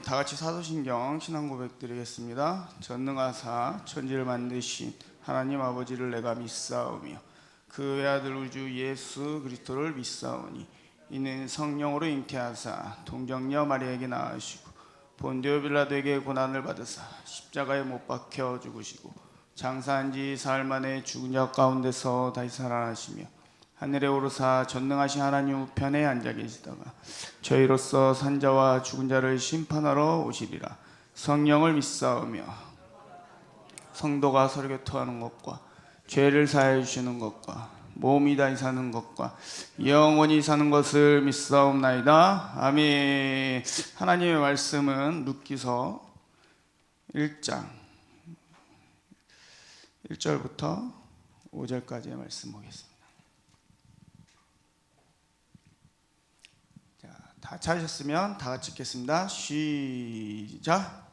다 같이 사도신경 신앙 고백 드리겠습니다. 전능하사 천지를 만드신 하나님 아버지를 내가 믿사오며 그 외아들 우주 예수 그리스도를 믿사오니 이는 성령으로 잉태하사 동정녀 마리아에게 낳으시고 본디오 빌라도에게 고난을 받으사 십자가에 못 박혀 죽으시고 장사한 지 사흘 만에 죽은 자 가운데서 다시 살아나시며 하늘에 오르사 전능하신 하나님 우편에 앉아 계시다가 저희로서 산자와 죽은 자를 심판하러 오시리라. 성령을 믿사오며 성도가 서로 교통하는 것과 죄를 사해 주시는 것과 몸이 다시 사는 것과 영원히 사는 것을 믿사옵나이다. 아멘. 하나님의 말씀은 룻기서 1장 1절부터 5절까지의 말씀 보겠습니다. 다 찾으셨으면 다 같이 읽겠습니다. 시작.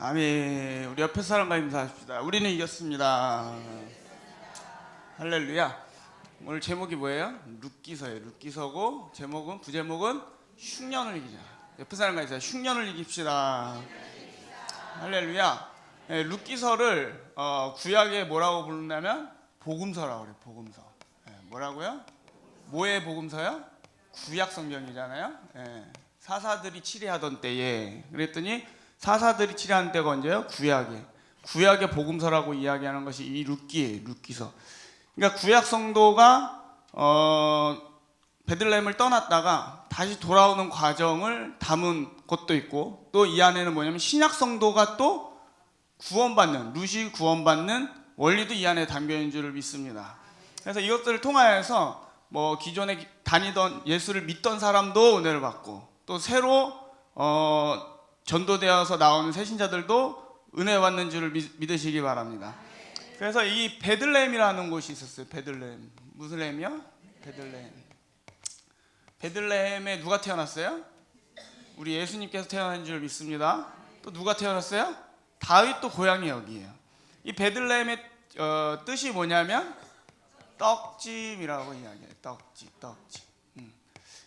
아멘. 우리 옆에 사람과 인사합시다. 우리는 이겼습니다. 할렐루야. 오늘 제목이 뭐예요? 룻기서예요. 룻기서고 제목은 부제목은 흉년을 이기자. 옆에 사람과 인사. 흉년을 이깁시다. 할렐루야. 네, 룻기서를 구약에 뭐라고 부르냐면 복음서라고 그래요. 복음서. 네, 뭐라고요? 뭐의 복음서요? 구약 성경이잖아요. 네, 사사들이 치리하던 때에 그랬더니 사사들이 치리하는 때가 언제요? 구약의 복음서라고 이야기하는 것이 이 룻기서. 그러니까 구약 성도가 베들레헴을 떠났다가 다시 돌아오는 과정을 담은 것도 있고, 또 이 안에는 뭐냐면 신약 성도가 또 구원받는, 룻이 구원받는 원리도 이 안에 담겨 있는 줄을 믿습니다. 그래서 이것들을 통하여서 뭐 기존에 다니던 예수를 믿던 사람도 은혜를 받고, 또 새로 전도되어서 나오는 새신자들도 은혜 받는 줄을 믿으시기 바랍니다. 그래서 이 베들레헴이라는 곳이 있었어요. 베들레헴. 무슨 렘이요? 베들레헴. 베들레헴에 누가 태어났어요? 우리 예수님께서 태어난 줄 믿습니다. 또 누가 태어났어요? 다윗도 고향이 여기예요. 이 베들레헴의 뜻이 뭐냐면 떡집이라고 이야기해요. 떡집.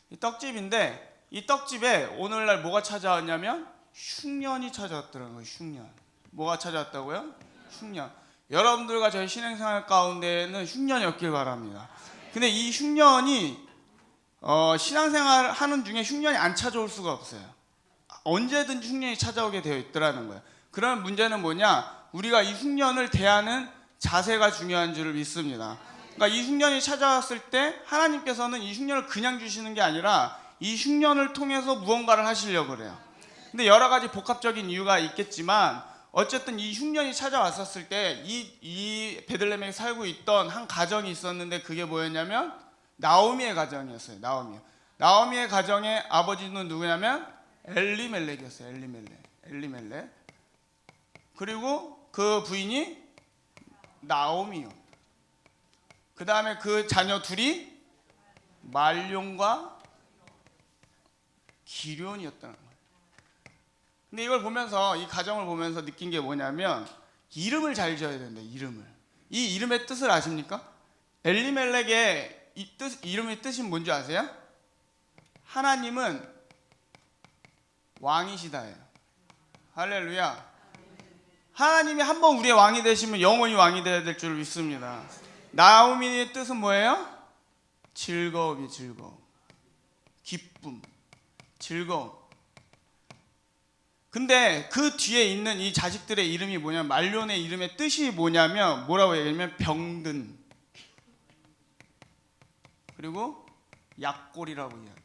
이 떡집인데, 이 떡집에 오늘날 뭐가 찾아왔냐면 흉년이 찾아왔더라는 거예요. 흉년. 뭐가 찾아왔다고요? 흉년. 여러분들과 저희 신앙생활 가운데는 흉년이 없길 바랍니다. 근데 이 흉년이 신앙생활 하는 중에 흉년이 안 찾아올 수가 없어요. 언제든지 흉년이 찾아오게 되어 있더라는 거예요. 그러면 문제는 뭐냐? 우리가 이 흉년을 대하는 자세가 중요한 줄을 믿습니다. 그러니까 이 흉년이 찾아왔을 때 하나님께서는 이 흉년을 그냥 주시는 게 아니라 이 흉년을 통해서 무언가를 하시려고 그래요. 근데 여러 가지 복합적인 이유가 있겠지만 어쨌든 이 흉년이 찾아왔었을 때 이 베들레헴에 살고 있던 한 가정이 있었는데, 그게 뭐였냐면 나오미의 가정이었어요. 나오미의 가정의 아버지는 누구냐면 엘리멜렉이었어요. 엘리멜렉. 그리고 그 부인이 나오미요. 그 다음에 그 자녀 둘이 말룡과 기럝이었다는 거예요. 근데 이걸 보면서, 이 가정을 보면서 느낀 게 뭐냐면 이름을 잘 지어야 된다. 이 이름의 뜻을 아십니까? 엘리멜렉의 이름의 뜻이 뭔지 아세요? 하나님은 왕이시다예요. 할렐루야. 하나님이 한번 우리의 왕이 되시면 영원히 왕이 되어야 될 줄 믿습니다. 나오미의 뜻은 뭐예요? 즐거움. 기쁨, 즐거움. 근데 그 뒤에 있는 이 자식들의 이름이 뭐냐면, 말론의 이름의 뜻이 뭐냐면 뭐라고 얘기하냐면 병든, 그리고 약골이라고 이야기해요.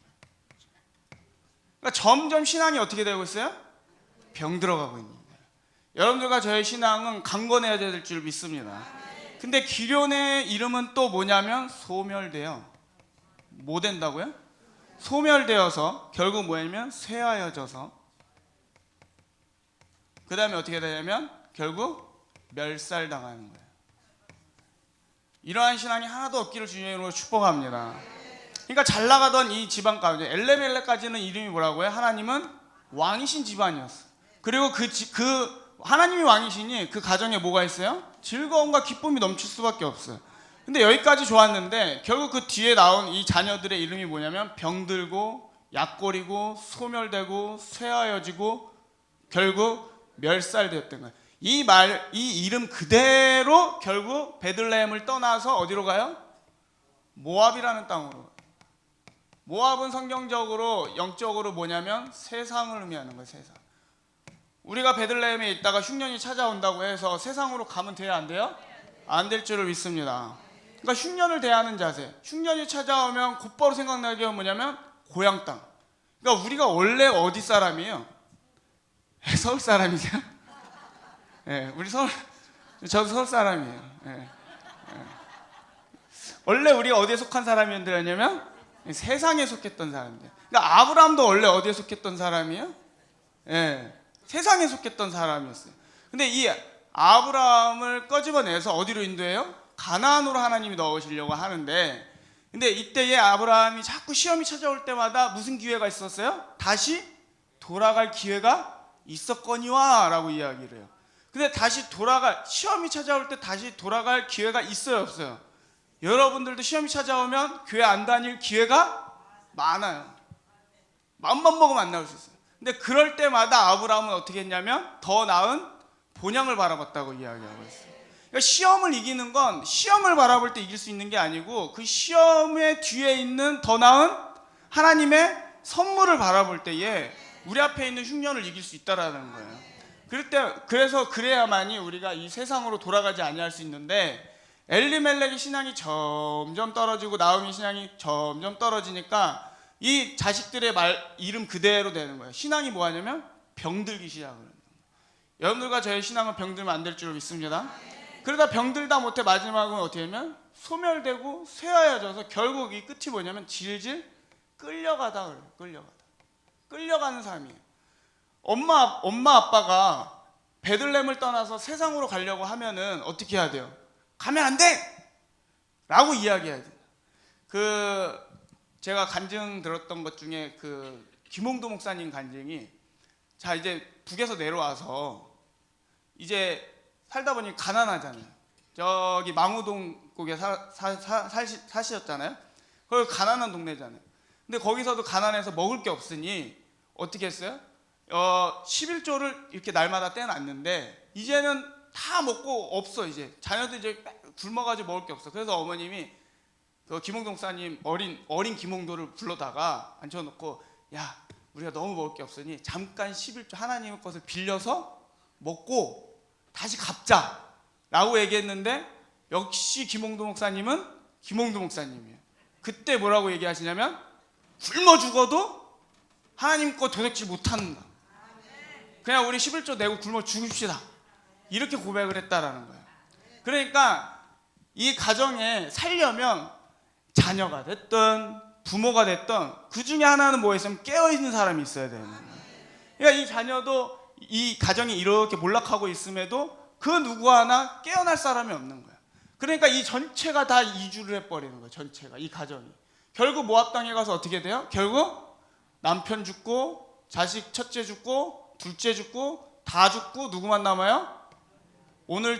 그러니까 점점 신앙이 어떻게 되고 있어요? 병들어가고 있는 거예요. 여러분들과 저의 신앙은 강건해야 될 줄 믿습니다. 근데 기련의 이름은 또 뭐냐면 소멸되어 뭐 된다고요? 소멸되어서 결국 뭐냐면 쇠하여져서 그 다음에 어떻게 되냐면 결국 멸살당하는 거예요. 이러한 신앙이 하나도 없기를 주님으로 축복합니다. 그러니까 잘 나가던 이 집안 가운데 엘레멜렉까지는 이름이 뭐라고요? 하나님은 왕이신 집안이었어. 그리고 그 하나님이 왕이시니 그 가정에 뭐가 있어요? 즐거움과 기쁨이 넘칠 수밖에 없어요. 근데 여기까지 좋았는데 결국 그 뒤에 나온 이 자녀들의 이름이 뭐냐면 병들고 약골이고 소멸되고 쇠하여지고 결국 멸살되었던 거예요. 이 이름 그대로 결국 베들레헴을 떠나서 어디로 가요? 모압이라는 땅으로. 모압은 성경적으로 영적으로 뭐냐면 세상을 의미하는 거예요. 세상. 우리가 베들레헴에 있다가 흉년이 찾아온다고 해서 세상으로 가면 돼요? 안 돼요? 안 될 줄을 믿습니다. 그러니까 흉년을 대하는 자세. 흉년이 찾아오면 곧바로 생각나는 게 뭐냐면 고향 땅. 그러니까 우리가 원래 어디 사람이에요? 서울 사람이세요? 네, 우리 저도 서울 사람이에요. 네. 원래 우리가 어디에 속한 사람이었냐면 세상에 속했던 사람들. 그러니까 아브라함도 원래 어디에 속했던 사람이에요? 네. 세상에 속했던 사람이었어요. 근데 이 아브라함을 꺼집어내서 어디로 인도해요? 가나안으로 하나님이 넣으시려고 하는데, 근데 이때에 아브라함이 자꾸 시험이 찾아올 때마다 무슨 기회가 있었어요? 다시 돌아갈 기회가 있었거니와 라고 이야기를 해요. 근데 시험이 찾아올 때 다시 돌아갈 기회가 있어요, 없어요? 여러분들도 시험이 찾아오면 교회 안 다닐 기회가 많아요. 마음만 먹으면 안 나올 수 있어요. 근데 그럴 때마다 아브라함은 어떻게 했냐면 더 나은 본향을 바라봤다고 이야기하고 있어요. 그러니까 시험을 이기는 건 시험을 바라볼 때 이길 수 있는 게 아니고 그 시험의 뒤에 있는 더 나은 하나님의 선물을 바라볼 때에 우리 앞에 있는 흉년을 이길 수 있다라는 거예요. 그래서 그래야만이 우리가 이 세상으로 돌아가지 아니할 수 있는데, 엘리멜렉의 신앙이 점점 떨어지고 나오미 신앙이 점점 떨어지니까 이 자식들의 이름 그대로 되는 거예요. 신앙이 뭐하냐면 병들기 시작을 해요. 여러분들과 저의 신앙은 병들면 안 될 줄 믿습니다. 그러다 병들다 못해 마지막은 어떻게 하면 소멸되고 쇠하여져서 결국 이 끝이 뭐냐면 질질 끌려가다 그래요. 끌려가는 삶이에요. 엄마 아빠가 베들레헴을 떠나서 세상으로 가려고 하면은 어떻게 해야 돼요? 가면 안 돼! 라고 이야기해야 돼요. 제가 간증 들었던 것 중에 김홍도 목사님 간증이, 자 이제 북에서 내려와서 이제 살다 보니 가난하잖아요. 저기 망우동 쪽에 사시었잖아요. 거기 가난한 동네잖아요. 근데 거기서도 가난해서 먹을 게 없으니 어떻게 했어요? 11조를 이렇게 날마다 떼놨는데 이제는 다 먹고 없어. 이제 자녀들 이제 굶어가지고 먹을 게 없어. 그래서 어머님이 김홍도 목사님 어린 김홍도를 불러다가 앉혀놓고, 야 우리가 너무 먹을 게 없으니 잠깐 11조 하나님의 것을 빌려서 먹고 다시 갚자 라고 얘기했는데, 역시 김홍도 목사님은 김홍도 목사님이에요. 그때 뭐라고 얘기하시냐면 굶어 죽어도 하나님 거 도둑질 못한다. 그냥 우리 11조 내고 굶어 죽읍시다. 이렇게 고백을 했다라는 거예요. 그러니까 이 가정에 살려면 자녀가 됐든 부모가 됐든 그 중에 하나는 뭐 있으면 깨어있는 사람이 있어야 되는 거예요. 그러니까 이 자녀도 이 가정이 이렇게 몰락하고 있음에도 그 누구 하나 깨어날 사람이 없는 거예요. 그러니까 이 전체가 다 이주를 해버리는 거예요. 전체가, 이 가정이. 결국 모압 땅에 가서 어떻게 돼요? 결국 남편 죽고 자식 첫째 죽고 둘째 죽고 다 죽고 누구만 남아요? 오늘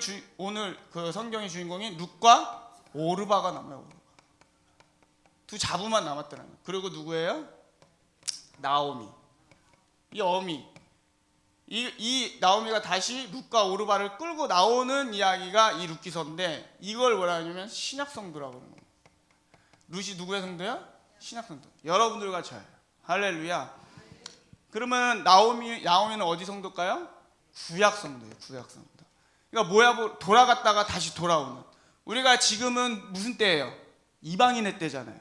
그 성경의 주인공이 룻과 오르바가 남아요. 오르바. 두 자부만 남았더라고요. 그리고 누구예요? 나오미. 이 어미. 이 나오미가 다시 룻과 오르바를 끌고 나오는 이야기가 이 룻기서인데, 이걸 뭐라 하냐면 신약성도라고 하는 거예요. 룻이 누구의 성도야? 신약성도. 여러분들과 저예요. 할렐루야. 그러면 나오미는 어디 성도일까요? 구약성도예요. 구약성도. 그러니까 뭐야, 돌아갔다가 다시 돌아오는. 우리가 지금은 무슨 때예요? 이방인의 때잖아요.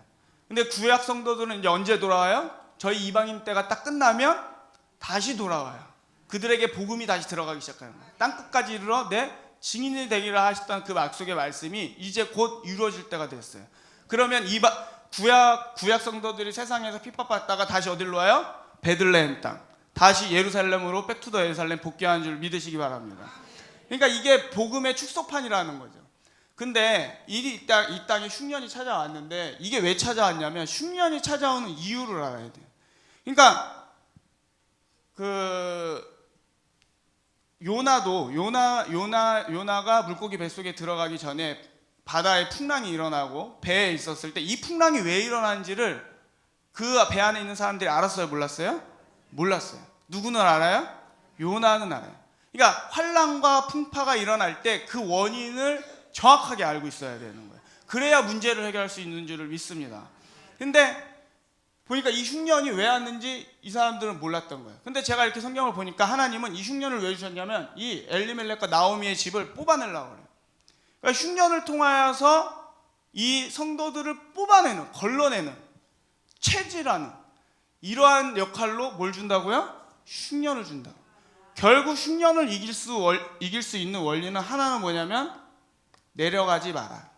근데 구약 성도들은 이제 언제 돌아와요? 저희 이방인 때가 딱 끝나면 다시 돌아와요. 그들에게 복음이 다시 들어가기 시작하는 거예요. 땅끝까지 이르러 내 증인이 되기라 하셨던 그 약속의 말씀이 이제 곧 이루어질 때가 됐어요. 그러면 이 구약 성도들이 세상에서 핍박받다가 다시 어디로 와요? 베들레헴 땅. 다시 예루살렘으로 백투더 예루살렘 복귀하는 줄 믿으시기 바랍니다. 그러니까 이게 복음의 축소판이라는 거죠. 근데 이 땅에 흉년이 찾아왔는데 이게 왜 찾아왔냐면 흉년이 찾아오는 이유를 알아야 돼요. 그러니까 요나가 물고기 뱃속에 들어가기 전에 바다에 풍랑이 일어나고 배에 있었을 때 이 풍랑이 왜 일어나는지를 그 배 안에 있는 사람들이 알았어요? 몰랐어요? 몰랐어요. 누구는 알아요? 요나는 알아요. 그러니까 환란과 풍파가 일어날 때 그 원인을 정확하게 알고 있어야 되는 거예요. 그래야 문제를 해결할 수 있는 줄을 믿습니다. 근데 보니까 이 흉년이 왜 왔는지 이 사람들은 몰랐던 거예요. 근데 제가 이렇게 성경을 보니까 하나님은 이 흉년을 왜 주셨냐면 이 엘리멜렉과 나오미의 집을 뽑아내려고 그래요. 그러니까 흉년을 통하여서 이 성도들을 뽑아내는, 걸러내는, 체질하는 이러한 역할로 뭘 준다고요? 흉년을 준다. 결국 흉년을 이길 수 있는 원리는 하나는 뭐냐면 내려가지 마라.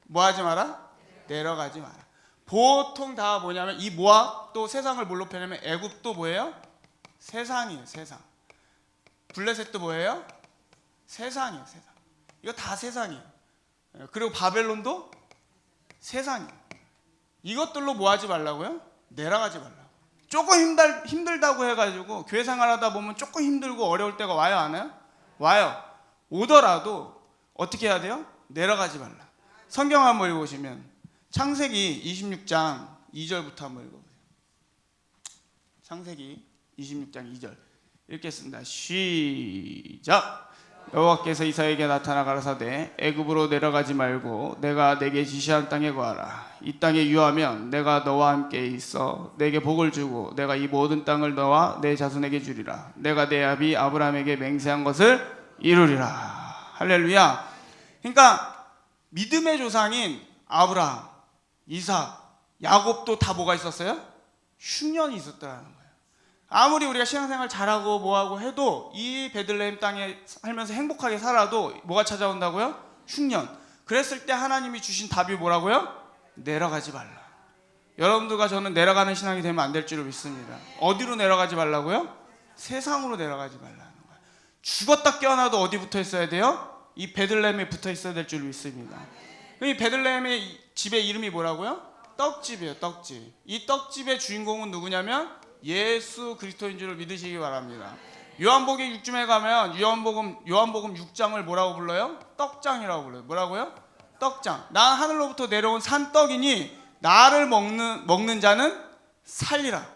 뭐 하지 마라? 내려가지 마라. 보통 다 뭐냐면 이 모압 또 세상을 뭘로 표현하면 애굽도 뭐예요? 세상이에요. 세상. 블레셋도 뭐예요? 세상이에요. 세상. 이거 다 세상이에요. 그리고 바벨론도 세상이에요. 이것들로 뭐 하지 말라고요? 내려가지 말라고. 조금 힘들다고 해가지고 교회 생활하다 보면 조금 힘들고 어려울 때가 와요, 안 와요? 와요. 오더라도 어떻게 해야 돼요? 내려가지 말라. 성경 한번 읽어보시면 창세기 26장 2절부터 한번 읽어보세요. 창세기 26장 2절 읽겠습니다. 시작. 여호와께서 이삭에게 나타나 가라사대 애굽으로 내려가지 말고 내가 내게 지시한 땅에 거하라. 이 땅에 유하면 내가 너와 함께 있어 내게 복을 주고 내가 이 모든 땅을 너와 내 자손에게 주리라. 내가 내 아비 아브라함에게 맹세한 것을 이루리라. 할렐루야. 그러니까 믿음의 조상인 아브라함, 이삭, 야곱도 다 뭐가 있었어요? 흉년이 있었다는 거예요. 아무리 우리가 신앙생활 잘하고 뭐하고 해도 이 베들레헴 땅에 살면서 행복하게 살아도 뭐가 찾아온다고요? 흉년. 그랬을 때 하나님이 주신 답이 뭐라고요? 내려가지 말라. 여러분들과 저는 내려가는 신앙이 되면 안 될 줄을 믿습니다. 어디로 내려가지 말라고요? 세상으로 내려가지 말라는 거예요. 죽었다 깨어나도 어디 붙어 있어야 돼요? 이 베들레헴에 붙어 있어야 될 줄 믿습니다. 이 베들레헴의 집의 이름이 뭐라고요? 떡집이에요. 떡집. 이 떡집의 주인공은 누구냐면 예수 그리스도인 줄을 믿으시기 바랍니다. 요한복음 6장에 가면 요한복음 6장을 뭐라고 불러요? 떡장이라고 불러요. 뭐라고요? 떡장. 난 하늘로부터 내려온 산떡이니 나를 먹는 자는 살리라.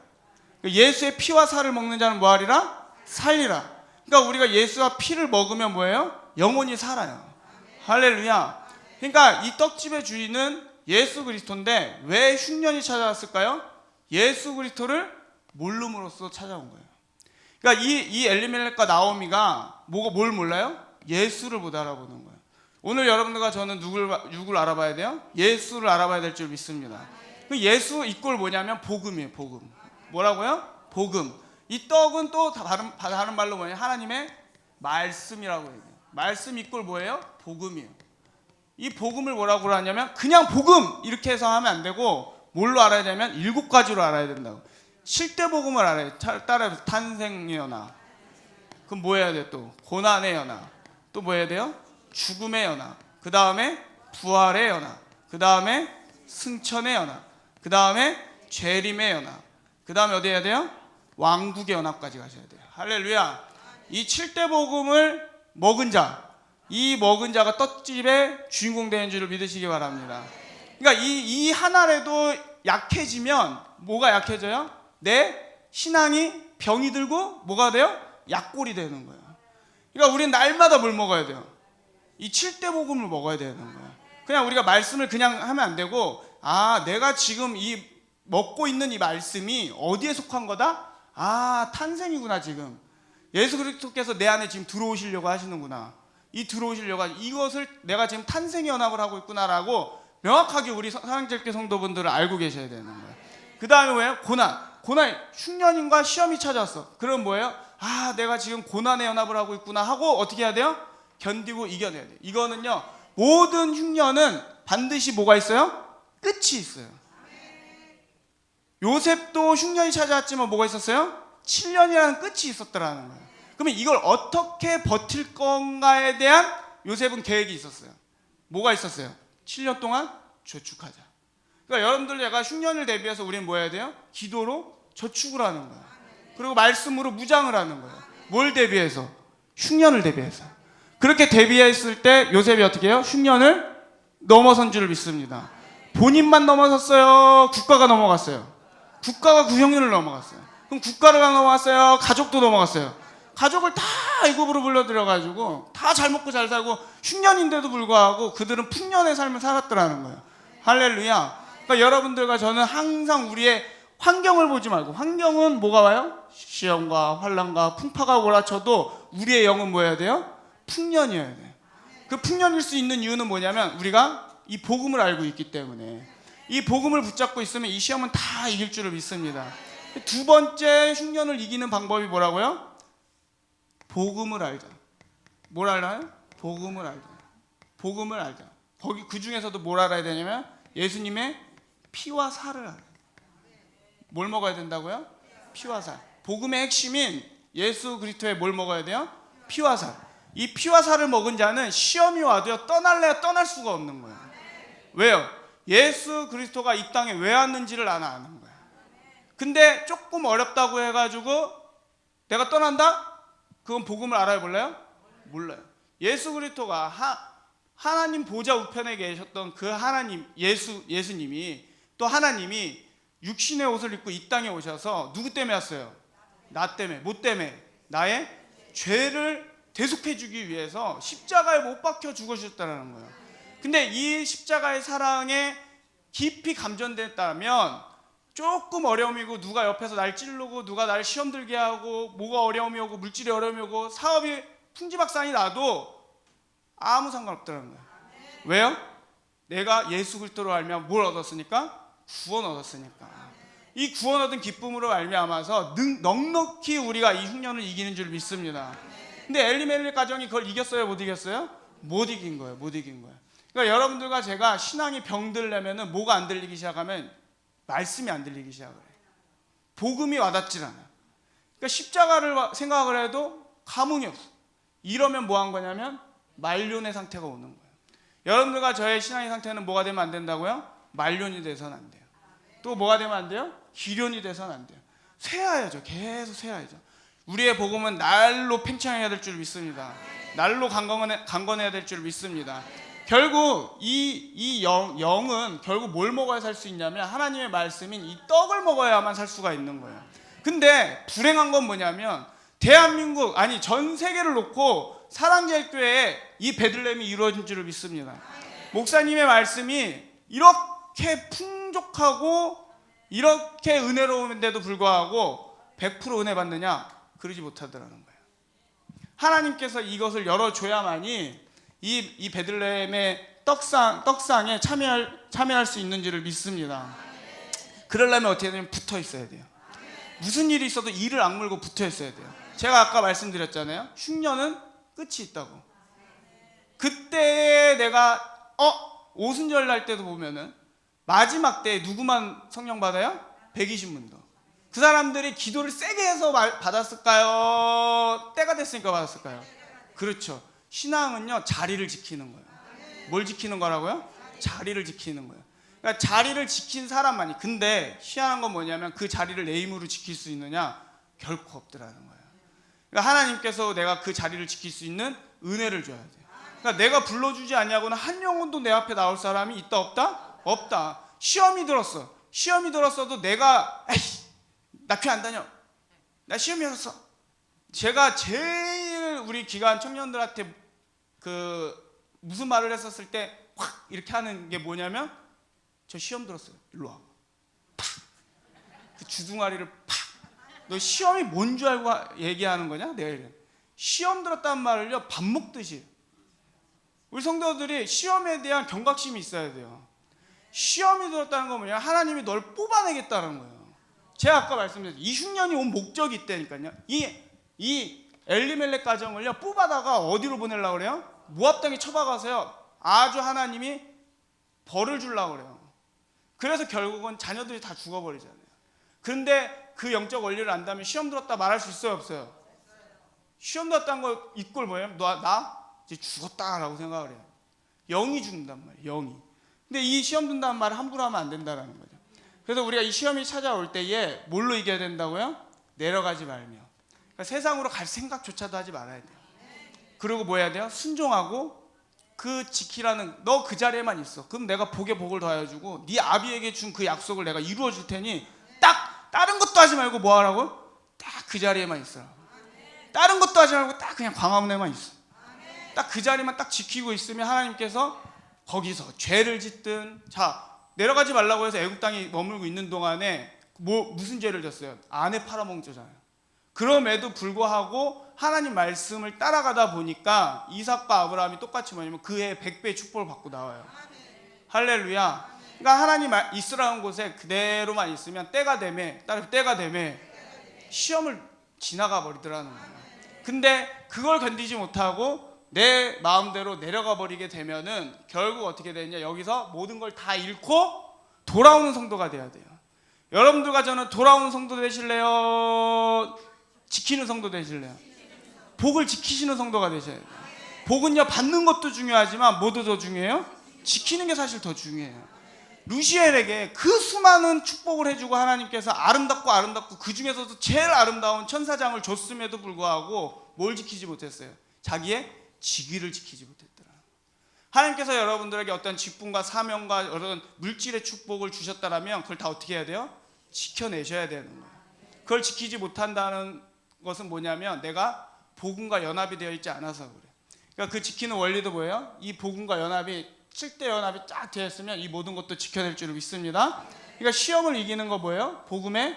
예수의 피와 살을 먹는 자는 뭐하리라? 살리라. 그러니까 우리가 예수와 피를 먹으면 뭐예요? 영원히 살아요. 할렐루야. 그러니까 이 떡집의 주인은 예수 그리스도인데 왜 흉년이 찾아왔을까요? 예수 그리스도를 모름으로써 찾아온 거예요. 그러니까 이 엘리멜렉과 나오미가 뭘 몰라요? 예수를 못 알아보는 거예요. 오늘 여러분들과 저는 누굴 알아봐야 돼요? 예수를 알아봐야 될 줄 믿습니다. 그 예수 이꼴 뭐냐면 복음이에요. 복음. 뭐라고요? 복음. 이 떡은 또 다른 말로 뭐냐? 하나님의 말씀이라고 해요. 말씀 이꼴 뭐예요? 복음이에요. 이 복음을 뭐라고 하냐면 그냥 복음 이렇게 해서 하면 안 되고 뭘로 알아야 되면 7가지로 알아야 된다고. 실대복음을 알아요. 따라해서 탄생의 연화. 그럼 뭐 해야 돼요? 또 고난의 연화. 또 뭐 해야 돼요? 죽음의 연화. 그 다음에 부활의 연화. 그 다음에 승천의 연화. 그 다음에 재림의 연화. 그 다음에 어디 해야 돼요? 왕국의 연합까지 가셔야 돼요. 할렐루야. 이 7대복음을 먹은 자, 이 먹은 자가 떡집의 주인공 되는 줄을 믿으시기 바랍니다. 그러니까 이 하나라도 약해지면 뭐가 약해져요? 내 신앙이 병이 들고 뭐가 돼요? 약골이 되는 거예요. 그러니까 우리는 날마다 뭘 먹어야 돼요? 이 7대복음을 먹어야 되는 거예요. 그냥 우리가 말씀을 그냥 하면 안 되고 내가 지금 이 먹고 있는 이 말씀이 어디에 속한 거다? 탄생이구나. 지금 예수 그리스도께서 내 안에 지금 들어오시려고 하시는구나. 이것을 내가 지금 탄생의 연합을 하고 있구나라고 명확하게 우리 사랑제일교회 성도분들을 알고 계셔야 되는 거예요. 그 다음에 뭐예요? 고난, 흉년인과 시험이 찾아왔어. 그럼 뭐예요? 아, 내가 지금 고난의 연합을 하고 있구나 하고 어떻게 해야 돼요? 견디고 이겨내야 돼요. 이거는요, 모든 흉년은 반드시 뭐가 있어요? 끝이 있어요. 요셉도 흉년이 찾아왔지만 뭐가 있었어요? 7년이라는 끝이 있었더라는 거예요. 그러면 이걸 어떻게 버틸 건가에 대한 요셉은 계획이 있었어요. 뭐가 있었어요? 7년 동안 저축하자. 그러니까 여러분들, 내가 흉년을 대비해서 우리는 뭐 해야 돼요? 기도로 저축을 하는 거예요. 그리고 말씀으로 무장을 하는 거예요. 뭘 대비해서? 흉년을 대비해서. 그렇게 대비했을 때 요셉이 어떻게 해요? 흉년을 넘어선 줄 믿습니다. 본인만 넘어섰어요? 국가가 넘어갔어요? 국가가 그 흉년을 넘어갔어요. 그럼 국가가 넘어갔어요? 가족도 넘어갔어요? 가족을 다 애굽으로 불러들여가지고 다 잘 먹고 잘 살고 흉년인데도 불구하고 그들은 풍년의 삶을 살았더라는 거예요. 할렐루야. 그러니까 여러분들과 저는 항상 우리의 환경을 보지 말고, 환경은 뭐가 와요? 시험과 환난과 풍파가 몰아쳐도 우리의 영은 뭐 해야 돼요? 풍년이어야 돼요. 그 풍년일 수 있는 이유는 뭐냐면 우리가 이 복음을 알고 있기 때문에, 이 복음을 붙잡고 있으면 이 시험은 다 이길 줄을 믿습니다. 두 번째 흉년을 이기는 방법이 뭐라고요? 복음을 알자. 뭘 알아요? 복음을 알자. 복음을 알자. 거기 그 중에서도 뭘 알아야 되냐면 예수님의 피와 살을 알아요. 뭘 먹어야 된다고요? 피와 살. 복음의 핵심인 예수 그리스도의 뭘 먹어야 돼요? 피와 살. 이 피와 살을 먹은 자는 시험이 와도요, 떠날래야 떠날 수가 없는 거예요. 왜요? 예수 그리스도가 이 땅에 왜 왔는지를 아는 거예요. 근데 조금 어렵다고 해가지고 내가 떠난다? 그건 복음을 알아요, 몰라요? 몰라요. 예수 그리스도가 하나님 보좌 우편에 계셨던 그 하나님, 예수님이, 또 하나님이 육신의 옷을 입고 이 땅에 오셔서 누구 때문에 왔어요? 나 때문에. 뭐 때문에? 나의 죄를 대속해 주기 위해서 십자가에 못 박혀 죽으셨다는 거예요. 근데 이 십자가의 사랑에 깊이 감전됐다면 조금 어려움이고, 누가 옆에서 날 찌르고 누가 날 시험 들게 하고 뭐가 어려움이 오고 물질이 어려움이 오고 사업이 풍지박산이 나도 아무 상관없다는 거예요. 왜요? 내가 예수 그리스도로 알면 뭘 얻었으니까? 구원 얻었으니까. 이 구원 얻은 기쁨으로 말미암아서 넉넉히 우리가 이 흉년을 이기는 줄 믿습니다. 근데 엘리멜렉 가정이 그걸 이겼어요? 못 이겼어요? 못 이긴 거예요. 못 이긴 거예요. 그러니까 여러분들과 제가 신앙이 병들려면 뭐가 안 들리기 시작하면 말씀이 안 들리기 시작을 해요. 복음이 와닿질 않아요. 그러니까 십자가를 생각을 해도 감흥이 없어. 이러면 뭐 한 거냐면 말년의 상태가 오는 거예요. 여러분들과 저의 신앙의 상태는 뭐가 되면 안 된다고요? 말년이 돼서는 안 돼요. 또 뭐가 되면 안 돼요? 기련이 돼서는 안 돼요. 쇠야죠. 계속 쇠야죠. 우리의 복음은 날로 팽창해야 될 줄 믿습니다. 날로 강건해야 될 줄 믿습니다. 결국 이 영은 결국 뭘 먹어야 살 수 있냐면 하나님의 말씀인 이 떡을 먹어야만 살 수가 있는 거예요. 근데 불행한 건 뭐냐면 대한민국, 아니 전 세계를 놓고 사랑제일교회에 이 베들레헴이 이루어진 줄을 믿습니다. 목사님의 말씀이 이렇게 풍족하고 이렇게 은혜로운데도 불구하고 100% 은혜 받느냐? 그러지 못하더라는 거예요. 하나님께서 이것을 열어줘야만이 이 베들레헴의 떡상에 참여할 수 있는 줄을 믿습니다. 그러려면 어떻게 되면 붙어 있어야 돼요. 무슨 일이 있어도 이를 악물고 붙어 있어야 돼요. 제가 아까 말씀드렸잖아요. 흉년은 끝이 있다고. 그때 내가 오순절 날 때도 보면은 마지막 때 누구만 성령 받아요? 120문도. 그 사람들이 기도를 세게 해서 받았을까요? 때가 됐으니까 받았을까요? 그렇죠. 신앙은요, 자리를 지키는 거예요. 뭘 지키는 거라고요? 자리를 지키는 거예요. 그러니까 자리를 지킨 사람만이. 근데 희한한 건 뭐냐면 그 자리를 내 힘으로 지킬 수 있느냐? 결코 없더라는 거예요. 그러니까 하나님께서 내가 그 자리를 지킬 수 있는 은혜를 줘야 돼요. 그러니까 내가 불러주지 않냐고는 한 영혼도 내 앞에 나올 사람이 있다 없다? 없다. 시험이 들었어. 시험이 들었어도 내가 나 교회 안 다녀. 나 시험이었어. 제가 제일 우리 기관 청년들한테 무슨 말을 했었을 때 확 이렇게 하는 게 뭐냐면 저 시험 들었어요. 일로 와. 팍. 그 주둥아리를 팍. 너 시험이 뭔 줄 알고 얘기하는 거냐? 내가 이래. 시험 들었다는 말을요, 밥 먹듯이. 우리 성도들이 시험에 대한 경각심이 있어야 돼요. 시험이 들었다는 건 뭐냐? 하나님이 널 뽑아내겠다는 거예요. 제가 아까 말씀드렸죠. 이 흉년이 온 목적이 있다니까요. 이 이 엘리멜렉 가정을요 뽑아다가 어디로 보내려고 그래요? 모압 땅에 쳐박아서요 아주 하나님이 벌을 주려고 그래요. 그래서 결국은 자녀들이 다 죽어버리잖아요. 그런데 그 영적 원리를 안다면 시험 들었다 말할 수 있어요 없어요? 시험 들었다는 거 이꼴 뭐예요? 나 이제 죽었다라고 생각을 해요. 영이 죽는단 말이에요. 영이. 근데 이 시험 든다는 말을 함부로 하면 안 된다는 거죠. 그래서 우리가 이 시험이 찾아올 때에 뭘로 이겨야 된다고요? 내려가지 말며. 그러니까 세상으로 갈 생각조차도 하지 말아야 돼요. 그리고 뭐 해야 돼요? 순종하고 그 지키라는 너 그 자리에만 있어. 그럼 내가 복에 복을 더하여주고 네 아비에게 준 그 약속을 내가 이루어 줄 테니 딱 다른 것도 하지 말고 뭐 하라고? 딱 그 자리에만 있어. 다른 것도 하지 말고 딱 그냥 광화문에만 있어. 딱 그 자리만 딱 지키고 있으면 하나님께서 거기서 죄를 짓든 자 내려가지 말라고 해서 애국 땅에 머물고 있는 동안에 무슨 죄를 졌어요? 아내 팔아먹은 죄잖아요. 그럼에도 불구하고 하나님 말씀을 따라가다 보니까 이삭과 아브라함이 똑같이 뭐냐면 그 해에 100배의 축복을 받고 나와요. 할렐루야. 그러니까 하나님 있으라는 곳에 그대로만 있으면 때가 되매 시험을 지나가 버리더라는 거예요. 근데 그걸 견디지 못하고 내 마음대로 내려가 버리게 되면은 결국 어떻게 되느냐, 여기서 모든 걸 다 잃고 돌아오는 성도가 돼야 돼요. 여러분들과 저는 돌아오는 성도 되실래요? 지키는 성도 되실래요? 복을 지키시는 성도가 되셔야 돼요. 복은요 받는 것도 중요하지만 뭐도 더 중요해요? 지키는 게 사실 더 중요해요. 루시엘에게 그 수많은 축복을 해주고 하나님께서 아름답고 그 중에서도 제일 아름다운 천사장을 줬음에도 불구하고 뭘 지키지 못했어요? 자기의 직위를 지키지 못했더라. 하나님께서 여러분들에게 어떤 직분과 사명과 여러 물질의 축복을 주셨다면 그걸 다 어떻게 해야 돼요? 지켜내셔야 되는 거예요. 그걸 지키지 못한다는 것은 뭐냐면 내가 복음과 연합이 되어 있지 않아서 그래. 그러니까 그 지키는 원리도 뭐예요? 이 복음과 연합이 7대 연합이 쫙 되어 있으면 이 모든 것도 지켜낼 줄 믿습니다. 그러니까 시험을 이기는 거 뭐예요? 복음의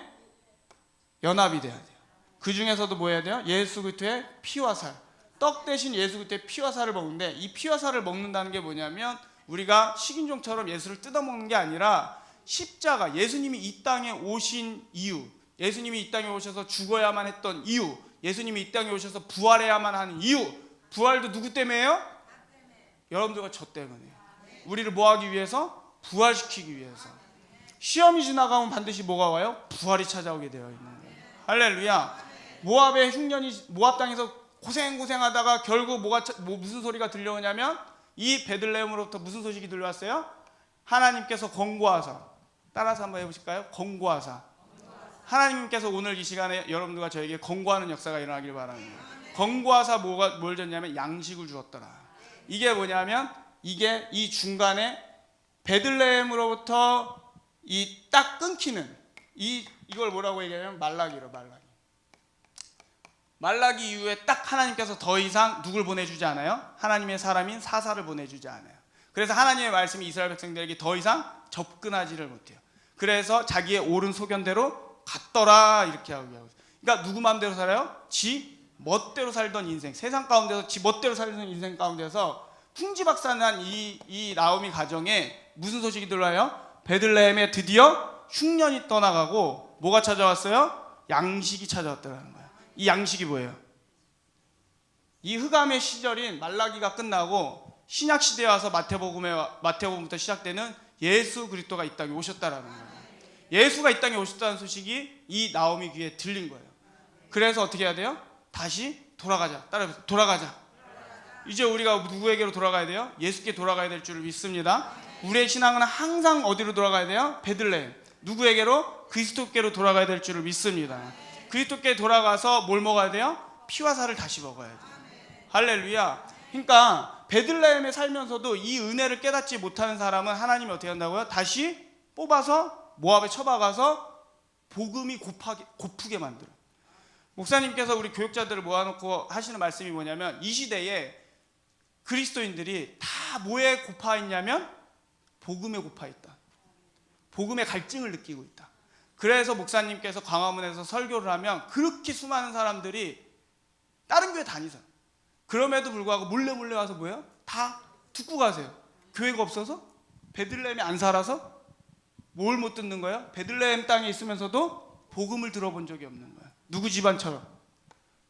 연합이 돼야 돼요. 그 중에서도 뭐 해야 돼요? 예수 그리스도의 피와 살. 떡 대신 예수 그리스도의 피와 살을 먹는데 이 피와 살을 먹는다는 게 뭐냐면 우리가 식인종처럼 예수를 뜯어먹는 게 아니라 십자가, 예수님이 이 땅에 오신 이유, 예수님이 이 땅에 오셔서 죽어야만 했던 이유, 예수님이 이 땅에 오셔서 부활해야만 하는 이유, 부활도 누구 때문에요? 여러분들과 저 때문에요. 우리를 뭐 하기 위해서? 부활시키기 위해서. 시험이 지나가면 반드시 뭐가 와요? 부활이 찾아오게 되어 있는 거예요. 할렐루야. 모압의 흉년이 모압 땅에서 고생하다가 결국 무슨 소리가 들려오냐면 이 베들레헴으로부터 무슨 소식이 들려왔어요? 하나님께서 권고하사, 따라서 한번 해보실까요? 권고하사. 하나님께서 오늘 이 시간에 여러분들과 저에게 권고하는 역사가 일어나길 바랍니다. 권고하사 뭘 줬냐면 양식을 주었더라. 이게 뭐냐면 이게 이 중간에 베들레헴으로부터 이 딱 끊기는 이걸 뭐라고 얘기하냐면 말라기로. 말라기 이후에 딱 하나님께서 더 이상 누굴 보내주지 않아요? 하나님의 사람인 사사를 보내주지 않아요. 그래서 하나님의 말씀이 이스라엘 백성들에게 더 이상 접근하지를 못해요. 그래서 자기의 옳은 소견대로 갔더라 이렇게 하고 있어요. 그러니까 누구 마음대로 살아요? 지 멋대로 살던 인생, 세상 가운데서 지 멋대로 살던 인생 가운데서 풍지박산한 이 나오미 가정에 무슨 소식이 들어와요? 베들레헴에 드디어 흉년이 떠나가고 뭐가 찾아왔어요? 양식이 찾아왔더라는 거예요. 이 양식이 뭐예요? 이 흑암의 시절인 말라기가 끝나고 신약 시대에 와서 마태복음부터 시작되는 예수 그리스도가 이 땅에 오셨다라는 거예요. 예수가 이 땅에 오셨다는 소식이 이 나오미 귀에 들린 거예요. 그래서 어떻게 해야 돼요? 다시 돌아가자. 따라해보세요. 돌아가자. 이제 우리가 누구에게로 돌아가야 돼요? 예수께 돌아가야 될 줄 믿습니다. 우리의 신앙은 항상 어디로 돌아가야 돼요? 베들레헴. 누구에게로? 그리스도께로 돌아가야 될 줄을 믿습니다. 그리스도께 돌아가서 뭘 먹어야 돼요? 피와 살을 다시 먹어야 돼요. 할렐루야. 그러니까 베들레헴에 살면서도 이 은혜를 깨닫지 못하는 사람은 하나님이 어떻게 한다고요? 다시 뽑아서 모압에 쳐박아서 복음이 고프게 만들어. 목사님께서 우리 교육자들을 모아놓고 하시는 말씀이 뭐냐면 이 시대에 그리스도인들이 다 뭐에 고파 있냐면 복음에 고파 있다. 복음의 갈증을 느끼고 있다. 그래서 목사님께서 광화문에서 설교를 하면 그렇게 수많은 사람들이 다른 교회 다니세요. 그럼에도 불구하고 몰래 와서 뭐예요? 다 듣고 가세요. 교회가 없어서? 베들레헴에 안 살아서? 뭘 못 듣는 거예요? 베들레헴 땅에 있으면서도 복음을 들어본 적이 없는 거예요. 누구 집안처럼?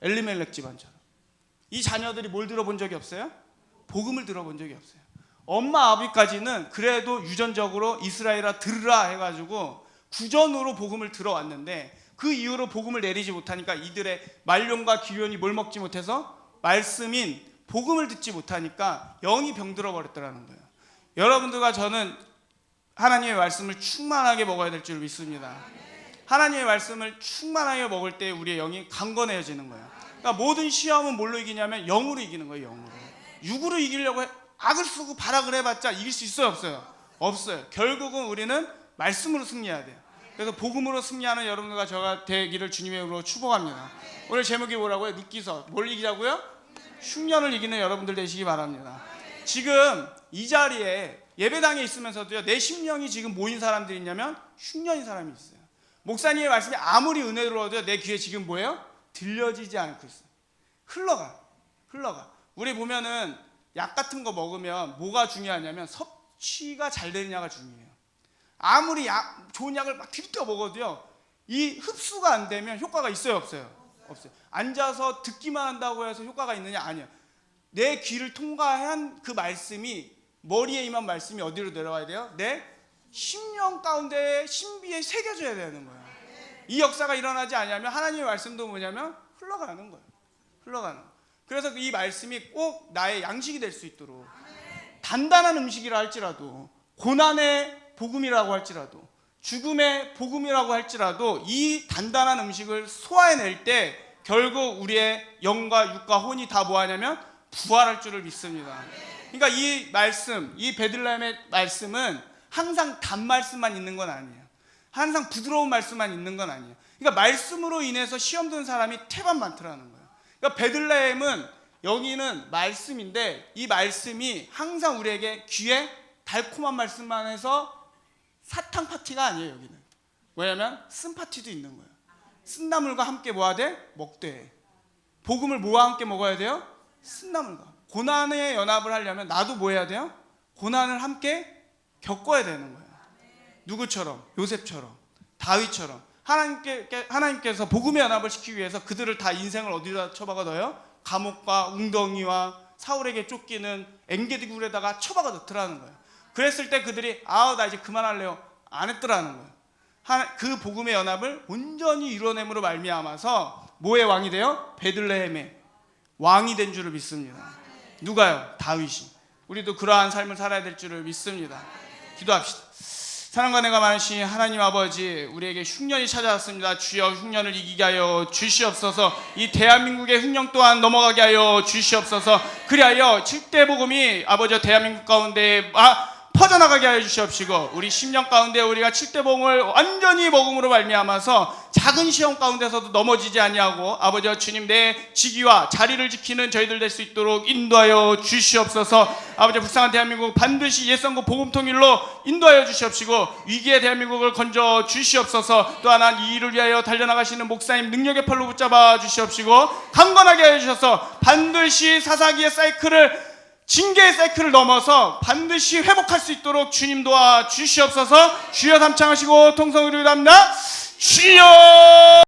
엘리멜렉 집안처럼. 이 자녀들이 뭘 들어본 적이 없어요? 복음을 들어본 적이 없어요. 엄마 아비까지는 그래도 유전적으로 이스라엘아 들으라 해가지고 구전으로 복음을 들어왔는데, 그 이후로 복음을 내리지 못하니까 이들의 말용과 기련이 뭘 먹지 못해서 말씀인 복음을 듣지 못하니까 영이 병들어 버렸더라는 거예요. 여러분들과 저는 하나님의 말씀을 충만하게 먹어야 될 줄 믿습니다. 하나님의 말씀을 충만하게 먹을 때 우리의 영이 강건해지는 거예요. 그러니까 모든 시험은 뭘로 이기냐면 영으로 이기는 거예요. 영으로. 육으로 이기려고 악을 쓰고 발악을 해봤자 이길 수 있어요? 없어요? 없어요. 결국은 우리는 말씀으로 승리해야 돼요. 그래서 복음으로 승리하는 여러분들과 저가 되기를 주님의 이름으로 축복합니다. 오늘 제목이 뭐라고요? 룻기서. 뭘 이기자고요? 흉년을 이기는 여러분들 되시기 바랍니다. 지금 이 자리에 예배당에 있으면서도요, 내 심령이 지금 모인 사람들이 있냐면 흉년인 사람이 있어요. 목사님의 말씀이 아무리 은혜로워도 내 귀에 지금 뭐예요? 들려지지 않고 있어요. 흘러가. 우리 보면은 약 같은 거 먹으면 뭐가 중요하냐면 섭취가 잘 되느냐가 중요해요. 아무리 좋은 약을 막 들여 먹어도요, 이 흡수가 안 되면 효과가 있어요? 없어요? 없어요. 앉아서 듣기만 한다고 해서 효과가 있느냐? 아니요. 내 귀를 통과한 그 말씀이, 머리에 임한 말씀이 어디로 내려와야 돼요? 내 심령 가운데 신비에 새겨져야 되는 거예요. 이 역사가 일어나지 않으면 하나님의 말씀도 뭐냐면 흘러가는 거예요. 흘러가는 거예요. 그래서 이 말씀이 꼭 나의 양식이 될 수 있도록, 단단한 음식이라 할지라도, 고난의 복음이라고 할지라도, 죽음의 복음이라고 할지라도 이 단단한 음식을 소화해낼 때 결국 우리의 영과 육과 혼이 다 뭐하냐면 부활할 줄을 믿습니다. 그러니까 이 말씀, 이 베들레헴의 말씀은 항상 단말씀만 있는 건 아니에요. 항상 부드러운 말씀만 있는 건 아니에요. 그러니까 말씀으로 인해서 시험 든 사람이 태반 많더라는 거예요. 그러니까 베들레헴은, 여기는 말씀인데 이 말씀이 항상 우리에게 귀에 달콤한 말씀만 해서 사탕 파티가 아니에요. 여기는 왜냐면 쓴 파티도 있는 거예요. 쓴 나물과 함께 뭐해야 돼? 먹되. 복음을 뭐와 함께 먹어야 돼요? 쓴 나물과. 고난의 연합을 하려면 나도 뭐 해야 돼요? 고난을 함께 겪어야 되는 거예요. 누구처럼? 요셉처럼, 다윗처럼. 하나님께서 복음의 연합을 시키기 위해서 그들을 다 인생을 어디다 처박아 넣어요? 감옥과 웅덩이와 사울에게 쫓기는 엔게디 굴에다가 처박아 넣더라는 거예요. 그랬을 때 그들이 나 이제 그만할래요 안 했더라는 거예요. 그 복음의 연합을 온전히 이뤄냄으로 말미암아서 뭐의 왕이 돼요? 베들레헴의 왕이 된 줄을 믿습니다. 누가요? 다윗이. 우리도 그러한 삶을 살아야 될 줄을 믿습니다. 기도합시다. 사랑과 은혜가 많으신 하나님 아버지, 우리에게 흉년이 찾아왔습니다. 주여 흉년을 이기게 하여 주시옵소서. 이 대한민국의 흉년 또한 넘어가게 하여 주시옵소서. 그리하여 7대 복음이 아버지 대한민국 가운데 퍼져나가게 하여 주시옵시고, 우리 10년 가운데 우리가 7대 복음을 완전히 먹음으로 말미암아서 작은 시험 가운데서도 넘어지지 아니하고 아버지 주님 내 직위와 자리를 지키는 저희들 될 수 있도록 인도하여 주시옵소서. 아버지 불쌍한 대한민국 반드시 옛선고 복음 통일로 인도하여 주시옵시고, 위기의 대한민국을 건져 주시옵소서. 또 하나 이 일을 위하여 달려나가시는 목사님 능력의 팔로 붙잡아 주시옵시고, 강건하게 하여 주셔서 반드시 사사기의 사이클을, 징계의 사이클을 넘어서 반드시 회복할 수 있도록 주님 도와 주시옵소서. 주여 삼창하시고 통성으로 기도합니다. 주여.